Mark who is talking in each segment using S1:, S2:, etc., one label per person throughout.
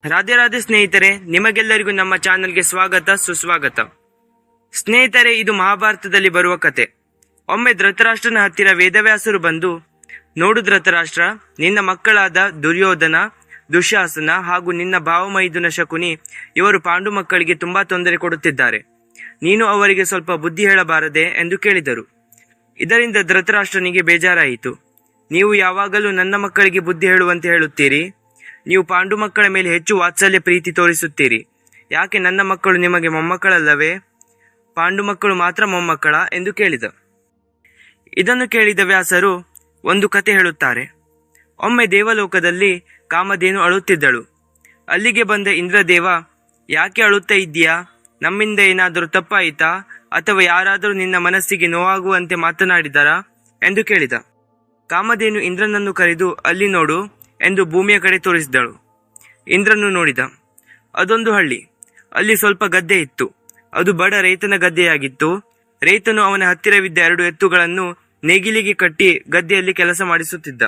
S1: ರಾಧೆ ರಾಧೆ ಸ್ನೇಹಿತರೆ, ನಿಮಗೆಲ್ಲರಿಗೂ ನಮ್ಮ ಚಾನೆಲ್ಗೆ ಸ್ವಾಗತ ಸುಸ್ವಾಗತ. ಸ್ನೇಹಿತರೆ, ಇದು ಮಹಾಭಾರತದಲ್ಲಿ ಬರುವ ಕತೆ. ಒಮ್ಮೆ ಧೃತರಾಷ್ಟ್ರನ ಹತ್ತಿರ ವೇದವ್ಯಾಸರು ಬಂದು, ನೋಡು ಧೃತರಾಷ್ಟ್ರ, ನಿನ್ನ ಮಕ್ಕಳಾದ ದುರ್ಯೋಧನ, ದುಶ್ಯಾಸನ ಹಾಗೂ ನಿನ್ನ ಭಾವಮೈದುನ ಶಕುನಿ ಇವರು ಪಾಂಡು ಮಕ್ಕಳಿಗೆ ತುಂಬಾ ತೊಂದರೆ ಕೊಡುತ್ತಿದ್ದಾರೆ. ನೀನು ಅವರಿಗೆ ಸ್ವಲ್ಪ ಬುದ್ಧಿ ಹೇಳಬಾರದೆ ಎಂದು ಕೇಳಿದರು. ಇದರಿಂದ ಧೃತರಾಷ್ಟ್ರನಿಗೆ ಬೇಜಾರಾಯಿತು. ನೀವು ಯಾವಾಗಲೂ ನನ್ನ ಮಕ್ಕಳಿಗೆ ಬುದ್ಧಿ ಹೇಳುವಂತೆ ಹೇಳುತ್ತೀರಿ. ನೀವು ಪಾಂಡು ಮಕ್ಕಳ ಮೇಲೆ ಹೆಚ್ಚು ವಾತ್ಸಲ್ಯ ಪ್ರೀತಿ ತೋರಿಸುತ್ತೀರಿ. ಯಾಕೆ ನನ್ನ ಮಕ್ಕಳು ನಿಮಗೆ ಮೊಮ್ಮಕ್ಕಳಲ್ಲವೇ? ಪಾಂಡು ಮಕ್ಕಳು ಮಾತ್ರ ಮೊಮ್ಮಕ್ಕಳ ಎಂದು ಕೇಳಿದ. ಇದನ್ನು ಕೇಳಿದ ವ್ಯಾಸರು ಒಂದು ಕತೆ ಹೇಳುತ್ತಾರೆ. ಒಮ್ಮೆ ದೇವಲೋಕದಲ್ಲಿ ಕಾಮಧೇನು ಅಳುತ್ತಿದ್ದಳು. ಅಲ್ಲಿಗೆ ಬಂದ ಇಂದ್ರದೇವ, ಯಾಕೆ ಅಳುತ್ತಾ ಇದ್ದೀಯಾ? ನಮ್ಮಿಂದ ಏನಾದರೂ ತಪ್ಪಾಯಿತಾ? ಅಥವಾ ಯಾರಾದರೂ ನಿನ್ನ ಮನಸ್ಸಿಗೆ ನೋವಾಗುವಂತೆ ಮಾತನಾಡಿದರಾ ಎಂದು ಕೇಳಿದ. ಕಾಮಧೇನು ಇಂದ್ರನನ್ನು ಕರೆದು, ಅಲ್ಲಿ ನೋಡು ಎಂದು ಭೂಮಿಯ ಕಡೆ ತೋರಿಸಿದಳು. ಇಂದ್ರನು ನೋಡಿದ. ಅದೊಂದು ಹಳ್ಳಿ. ಅಲ್ಲಿ ಸ್ವಲ್ಪ ಗದ್ದೆ ಇತ್ತು. ಅದು ಬಡ ರೈತನ ಗದ್ದೆಯಾಗಿತ್ತು. ರೈತನು ಅವನ ಹತ್ತಿರವಿದ್ದ 2 ಎತ್ತುಗಳನ್ನು ನೇಗಿಲಿಗೆ ಕಟ್ಟಿ ಗದ್ದೆಯಲ್ಲಿ ಕೆಲಸ ಮಾಡಿಸುತ್ತಿದ್ದ.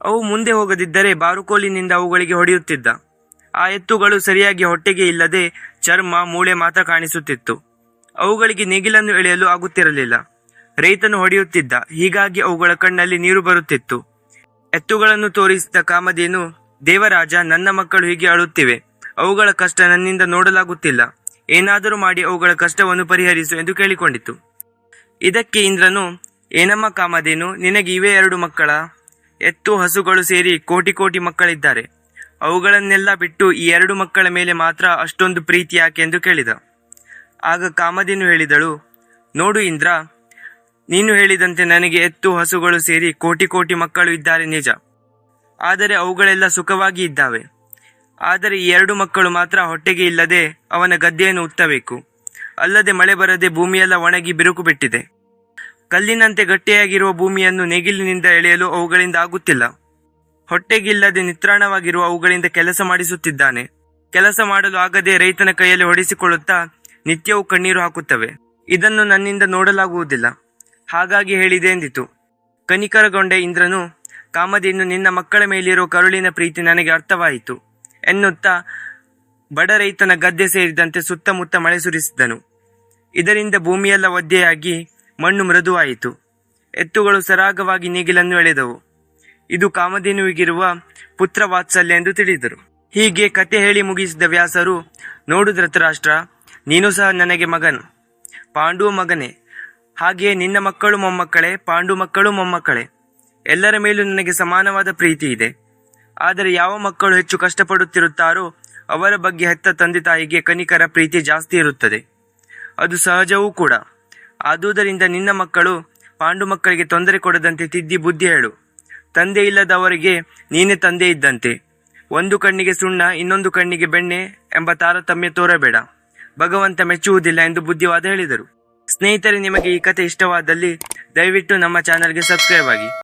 S1: ಅವು ಮುಂದೆ ಹೋಗದಿದ್ದರೆ ಬಾರುಕೋಲಿನಿಂದ ಅವುಗಳಿಗೆ ಹೊಡೆಯುತ್ತಿದ್ದ. ಆ ಎತ್ತುಗಳು ಸರಿಯಾಗಿ ಹೊಟ್ಟೆಗೆ ಇಲ್ಲದೆ ಚರ್ಮ, ಮೂಳೆ ಮಾತ್ರ ಕಾಣಿಸುತ್ತಿತ್ತು. ಅವುಗಳಿಗೆ ನೇಗಿಲನ್ನು ಎಳೆಯಲು ಆಗುತ್ತಿರಲಿಲ್ಲ. ರೈತನು ಹೊಡೆಯುತ್ತಿದ್ದ. ಹೀಗಾಗಿ ಅವುಗಳ ಕಣ್ಣಲ್ಲಿ ನೀರು ಬರುತ್ತಿತ್ತು. ಎತ್ತುಗಳನ್ನು ತೋರಿಸಿದ ಕಾಮಧೇನು, ದೇವರಾಜ, ನನ್ನ ಮಕ್ಕಳು ಹೀಗೆ ಅಳುತ್ತಿವೆ. ಅವುಗಳ ಕಷ್ಟ ನನ್ನಿಂದ ನೋಡಲಾಗುತ್ತಿಲ್ಲ. ಏನಾದರೂ ಮಾಡಿ ಅವುಗಳ ಕಷ್ಟವನ್ನು ಪರಿಹರಿಸು ಎಂದು ಕೇಳಿಕೊಂಡಿತು. ಇದಕ್ಕೆ ಇಂದ್ರನು, ಏನಮ್ಮ ಕಾಮಧೇನು, ನಿನಗೆ ಇವೇ 2 ಮಕ್ಕಳ? ಎತ್ತು ಹಸುಗಳು ಸೇರಿ ಕೋಟಿ ಕೋಟಿ ಮಕ್ಕಳಿದ್ದಾರೆ. ಅವುಗಳನ್ನೆಲ್ಲ ಬಿಟ್ಟು ಈ 2 ಮಕ್ಕಳ ಮೇಲೆ ಮಾತ್ರ ಅಷ್ಟೊಂದು ಪ್ರೀತಿ ಯಾಕೆ ಎಂದು ಕೇಳಿದ. ಆಗ ಕಾಮಧೇನು ಹೇಳಿದಳು, ನೋಡು ಇಂದ್ರ, ನೀನು ಹೇಳಿದಂತೆ ನನಗೆ ಎತ್ತು ಹಸುಗಳು ಸೇರಿ ಕೋಟಿ ಕೋಟಿ ಮಕ್ಕಳು ಇದ್ದಾರೆ ನಿಜ. ಆದರೆ ಅವುಗಳೆಲ್ಲ ಸುಖವಾಗಿ ಇದ್ದಾವೆ. ಆದರೆ ಈ 2 ಮಕ್ಕಳು ಮಾತ್ರ ಹೊಟ್ಟೆಗೆ ಇಲ್ಲದೆ ಅವನ ಗದ್ದೆಯನ್ನು ಉತ್ತಬೇಕು. ಅಲ್ಲದೆ ಮಳೆ ಬರದೆ ಭೂಮಿಯೆಲ್ಲ ಒಣಗಿ ಬಿರುಕು ಬಿಟ್ಟಿದೆ. ಕಲ್ಲಿನಂತೆ ಗಟ್ಟಿಯಾಗಿರುವ ಭೂಮಿಯನ್ನು ನೇಗಿಲಿನಿಂದ ಎಳೆಯಲು ಅವುಗಳಿಂದ ಆಗುತ್ತಿಲ್ಲ. ಹೊಟ್ಟೆಗಿಲ್ಲದೆ ನಿತ್ರಾಣವಾಗಿರುವ ಅವುಗಳಿಂದ ಕೆಲಸ ಮಾಡಿಸುತ್ತಿದ್ದಾನೆ. ಕೆಲಸ ಮಾಡಲು ಆಗದೆ ರೈತನ ಕೈಯಲ್ಲಿ ಹೊಡೆಸಿಕೊಳ್ಳುತ್ತಾ ನಿತ್ಯವೂ ಕಣ್ಣೀರು ಹಾಕುತ್ತವೆ. ಇದನ್ನು ನನ್ನಿಂದ ನೋಡಲಾಗುವುದಿಲ್ಲ. ಹಾಗಾಗಿ ಹೇಳಿದೆ ಎಂದಿತು. ಕನಿಕರಗೊಂಡ ಇಂದ್ರನು, ಕಾಮಧೇನು, ನಿನ್ನ ಮಕ್ಕಳ ಮೇಲಿರೋ ಕರುಳಿನ ಪ್ರೀತಿ ನನಗೆ ಅರ್ಥವಾಯಿತು ಎನ್ನುತ್ತಾ ಬಡ ರೈತನ ಗದ್ದೆ ಸೇರಿದಂತೆ ಸುತ್ತಮುತ್ತ ಮಳೆ ಸುರಿಸಿದನು. ಇದರಿಂದ ಭೂಮಿಯೆಲ್ಲ ಒದ್ದೆಯಾಗಿ ಮಣ್ಣು ಮೃದುವಾಯಿತು. ಎತ್ತುಗಳು ಸರಾಗವಾಗಿ ನೇಗಿಲನ್ನು ಎಳೆದವು. ಇದು ಕಾಮಧೇನುವಿಗಿರುವ ಪುತ್ರ ವಾತ್ಸಲ್ಯ ಎಂದು ತಿಳಿದರು. ಹೀಗೆ ಕತೆ ಹೇಳಿ ಮುಗಿಸಿದ ವ್ಯಾಸರು, ನೋಡು ಧೃತರಾಷ್ಟ್ರ, ನೀನು ಸಹ ನನಗೆ ಮಗನು, ಪಾಂಡುವ ಮಗನೇ. ಹಾಗೆಯೇ ನಿನ್ನ ಮಕ್ಕಳು ಮೊಮ್ಮಕ್ಕಳೇ, ಪಾಂಡು ಮಕ್ಕಳು ಮೊಮ್ಮಕ್ಕಳೇ. ಎಲ್ಲರ ಮೇಲೂ ನನಗೆ ಸಮಾನವಾದ ಪ್ರೀತಿ ಇದೆ. ಆದರೆ ಯಾವ ಮಕ್ಕಳು ಹೆಚ್ಚು ಕಷ್ಟಪಡುತ್ತಿರುತ್ತಾರೋ ಅವರ ಬಗ್ಗೆ ಹೆತ್ತ ತಂದೆ ತಾಯಿಗೆ ಕನಿಕರ ಪ್ರೀತಿ ಜಾಸ್ತಿ ಇರುತ್ತದೆ. ಅದು ಸಹಜವೂ ಕೂಡ. ಆದುದರಿಂದ ನಿನ್ನ ಮಕ್ಕಳು ಪಾಂಡು ಮಕ್ಕಳಿಗೆ ತೊಂದರೆ ಕೊಡದಂತೆ ತಿದ್ದಿ ಬುದ್ಧಿ ಹೇಳು. ತಂದೆ ಇಲ್ಲದವರಿಗೆ ನೀನೇ ತಂದೆ ಇದ್ದಂತೆ. ಒಂದು ಕಣ್ಣಿಗೆ ಸುಣ್ಣ, ಇನ್ನೊಂದು ಕಣ್ಣಿಗೆ ಬೆಣ್ಣೆ ಎಂಬ ತಾರತಮ್ಯ ತೋರಬೇಡ. ಭಗವಂತ ಮೆಚ್ಚುವುದಿಲ್ಲ ಎಂದು ಬುದ್ಧಿವಾದ ಹೇಳಿದರು. ಸ್ನೇಹಿತರೆ, ನಿಮಗೆ ಈ ಕತೆ ಇಷ್ಟವಾದಲ್ಲಿ ದಯವಿಟ್ಟು ನಮ್ಮ ಚಾನಲ್ಗೆ ಸಬ್ಸ್ಕ್ರೈಬ್ ಆಗಿ.